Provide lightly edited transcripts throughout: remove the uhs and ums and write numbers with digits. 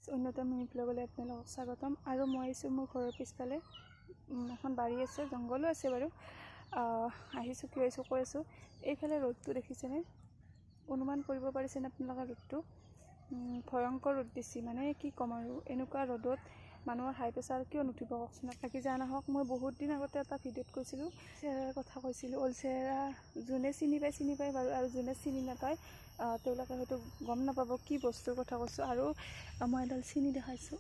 অন্যতম মিনি ব্লগলৈ আপোনালোকক স্বাগতম। আৰু মই আহিছোঁ মোৰ ঘৰৰ পিছফালে এখন বাৰী আছে, জংঘলো আছে বাৰু। আহিছোঁ কিয় আহিছোঁ কৈ আছোঁ। এইফালে ৰ'দটো দেখিছেনে? অনুমান কৰিব পাৰিছেনে আপোনালোকে? ৰ'দটো ভয়ংকৰ ৰ'দ দিছে, মানে কি ক'ম আৰু। এনেকুৱা ৰ'দত মানুহৰ হাই প্ৰেছাৰ কিয় নুঠিব কওকচোন। বাকী যা নহওক, মই বহুত দিন আগতে এটা ভিডিঅ'ত কৈছিলোঁ, চেহেৰাৰ কথা কৈছিলোঁ। অল চেহেৰা যোনে চিনি পায় বাৰু, আৰু যোনে চিনি নাপায় তেওঁলোকে হয়তো গম নাপাব কি বস্তুৰ কথা কৈছোঁ। আৰু মই এডাল চিনি দেখাইছোঁ,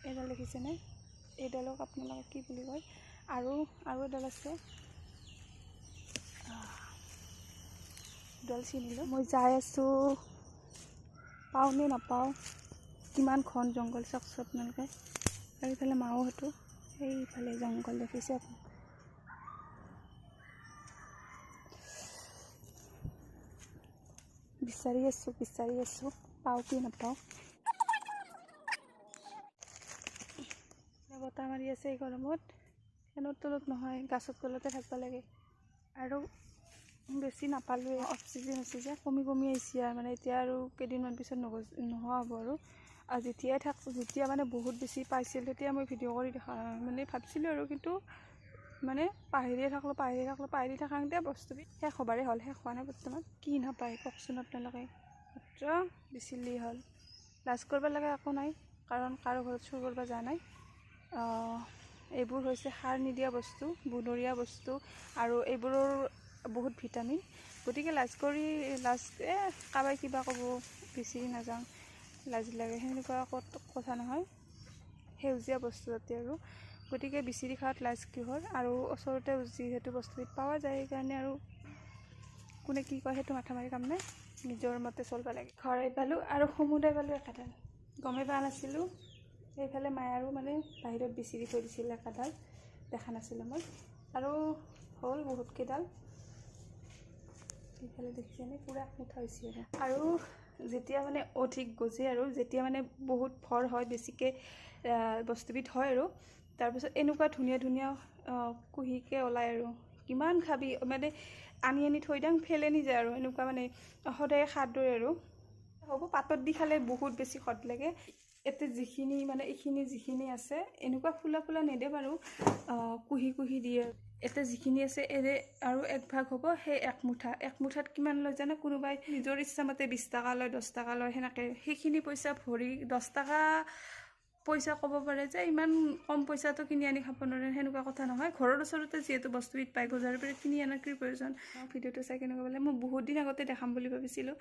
এইডাল দেখিছেনে? এইডালক আপোনালোকে কি বুলি কয়? আৰু এডাল আছে, এডাল চিনিলোঁ। মই যাই আছোঁ, পাওঁ নে নাপাওঁ। কিমান ঘন জংঘল চাওকচোন আপোনালোকে। আৰু এইফালে মাওহঁতো, সেইফালে জংঘল দেখিছে আপুনি। বিচাৰি আছোঁ পাওঁ কি নাপাওঁ। বতাহ মাৰি আছে এই গৰমত। ফেনৰ তলত নহয়, গাছৰ তলতে থাকিব লাগে। আৰু বেছি নাপালোঁৱে, অক্সিজেন আছে যে কমি আহিছে। আৰু মানে এতিয়া আৰু কেইদিনমান পিছত নোহোৱা হ'ব। আৰু যেতিয়া মানে বহুত বেছি পাইছিল, তেতিয়া মই ভিডিঅ' কৰি মানে ভাবিছিলোঁ আৰু, কিন্তু মানে পাহৰিয়ে থাকোঁতে বস্তুবিধ শেষ হ'বাৰে হ'ল। শেষ হোৱা নাই বৰ্তমান। কি নাপায় কওকচোন আপোনালোকে। মাত্ৰ বিচিলেই হ'ল। লাজ কৰিব লগা একো নাই, কাৰণ কাৰো ঘৰত চুৰ কৰিব যোৱা নাই। এইবোৰ হৈছে সাৰ নিদিয়া বস্তু, বনৰীয়া বস্তু, আৰু এইবোৰৰ বহুত ভিটামিন। গতিকে কাৰোবাই কিবা ক'ব বিচাৰি নাযাওঁ, লাজ লাগে, সেনেকুৱা কথা নহয়। সেউজীয়া বস্তু যাতে, আৰু গতিকে বিচাৰি খোৱাত লাজ কিহৰ। আৰু ওচৰতে যিহেতু বস্তুবিধ পোৱা যায়, সেইকাৰণে আৰু কোনে কি কয় সেইটো মাথা মাৰি কাম নাই, নিজৰ মতে চলিব লাগে। ঘৰ পালোঁ আৰু সমুদায় পালোঁ একেডাল, গমেই পোৱা নাছিলোঁ। সেইফালে মায়ে আৰু মানে বাহিৰত বিচিৰি থৈ দিছিল একেডাল, দেখা নাছিলোঁ মই। আৰু হ'ল বহুতকেইডাল। সেইফালে দেখিছেনে? পূৰা মুঠা হৈছে। আৰু যেতিয়া মানে অধিক গজে, আৰু যেতিয়া মানে বহুত ভৰ হয়, বেছিকৈ বস্তুবিধ হয়, আৰু তাৰপিছত এনেকুৱা ধুনীয়া কুহিকৈ ওলায়। আৰু কিমান খাবি, মানে আনি থৈ দিওঁ, ফেলেনি যায়। আৰু এনেকুৱা মানে সদায় খাদ্যই আৰু হ'ব। পাতত দি খালে বহুত বেছি সোৱাদ লাগে। ইয়াতে এইখিনি যিখিনি আছে, এনেকুৱা ফুলা নেদে বাৰু, কুহি দিয়ে। ইয়াতে যিখিনি আছে আৰু এক ভাগ হ'ব, সেই এক মুঠাত কিমান লয় জানে? কোনোবাই নিজৰ ইচ্ছামতে 20 টকা লয়, 10 টকা লয়, সেনেকৈ। সেইখিনি পইচা ভৰি 10 টকা পইচা ক'ব পাৰে যে ইমান কম পইচাটো কিনি আনি খাব নোৱাৰে, সেনেকুৱা কথা নহয়। ঘৰৰ ওচৰতে যিহেতু বস্তুবিধ পাই, বজাৰৰ পৰা কিনি আনাৰ কি প্ৰয়োজন। ভিডিঅ'টো চাই কেনেকুৱা পালে? মই বহুত দিন আগতে দেখাম বুলি ভাবিছিলোঁ।